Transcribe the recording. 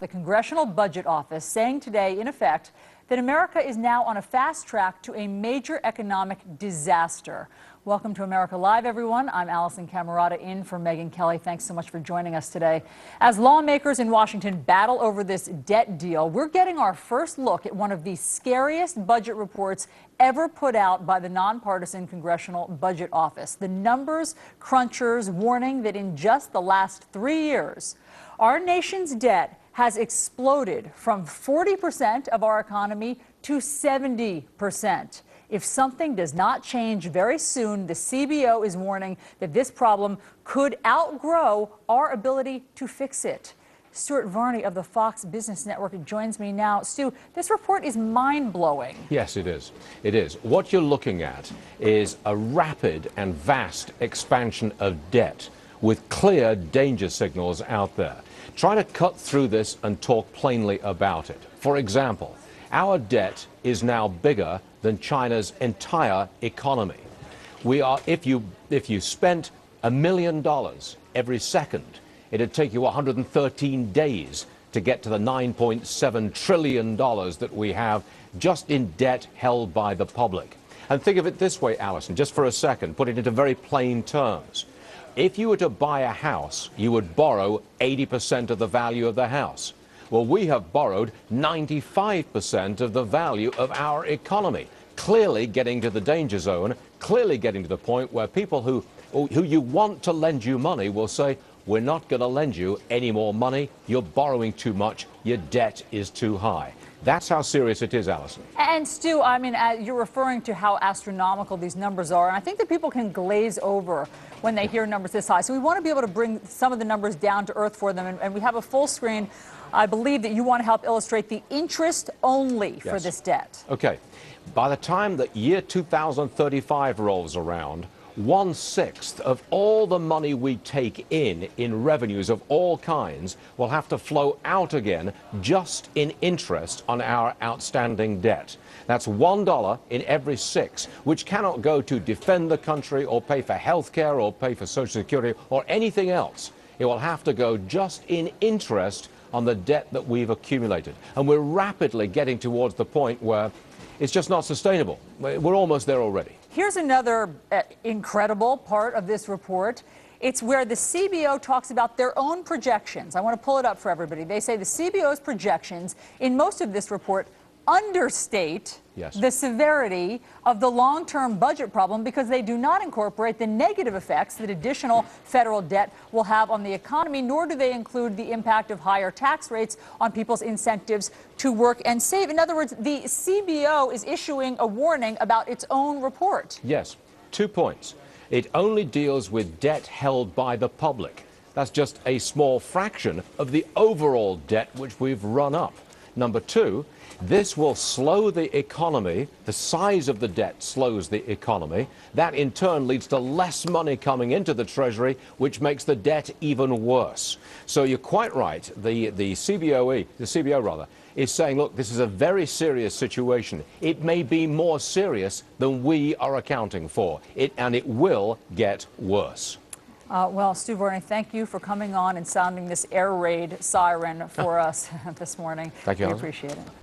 the Congressional Budget Office, saying today, in effect, that America is now on a fast track to a major economic disaster. Welcome to America Live, everyone. I'm Allison Camerata in for Megyn Kelly. Thanks so much for joining us today. As lawmakers in Washington battle over this debt deal, we're getting our first look at one of the scariest budget reports ever put out by the nonpartisan Congressional Budget Office. The numbers crunchers warning that in just the last 3 years, our nation's debt has exploded from 40% of our economy to 70%. If something does not change very soon, the CBO is warning that this problem could outgrow our ability to fix it. Stuart Varney of the Fox Business Network joins me now. Stu, this report is mind-blowing. Yes, it is. It is. What you're looking at is a rapid and vast expansion of debt with clear danger signals out there. Try to cut through this and talk plainly about it. For example, our debt is now bigger than China's entire economy. If you spent $1 million every second, it'd take you 113 days to get to the $9.7 trillion that we have just in debt held by the public. And think of it this way, Allison, just for a second, put it into very plain terms. If you were to buy a house, you would borrow 80% of the value of the house. Well, we have borrowed 95% of the value of our economy, clearly getting to the danger zone, clearly getting to the point where people who you want to lend you money will say, we're not going to lend you any more money, you're borrowing too much, your debt is too high. That's how serious it is, Allison. And Stu, I mean, you're referring to how astronomical these numbers are, and I think that people can glaze over when they hear numbers this high. So we want to be able to bring some of the numbers down to earth for them, and we have a full screen. I believe that you want to help illustrate the interest only for this debt. Okay. By the time that year 2035 rolls around, 1/6 of all the money we take in revenues of all kinds will have to flow out again just in interest on our outstanding debt. That's $1 in every 6, which cannot go to defend the country or pay for health care or pay for Social Security or anything else. It will have to go just in interest on the debt that we've accumulated. And we're rapidly getting towards the point where it's just not sustainable. We're almost there already. Here's another incredible part of this report. It's where the CBO talks about their own projections. I want to pull it up for everybody. They say the CBO's projections in most of this report understate the severity of the long-term budget problem because they do not incorporate the negative effects that additional federal debt will have on the economy, nor do they include the impact of higher tax rates on people's incentives to work and save. In other words, the CBO is issuing a warning about its own report. Yes, 2 points. It only deals with debt held by the public. That's just a small fraction of the overall debt which we've run up. Number 2, this will slow the economy. The size of the debt slows the economy. That in turn leads to less money coming into the Treasury, which makes the debt even worse. So you're quite right. The CBO is saying, look, this is a very serious situation. It may be more serious than we are accounting for. And it will get worse. Well, Stu Varney, thank you for coming on and sounding this air raid siren for us this morning. Thank you, We Allison. appreciate it.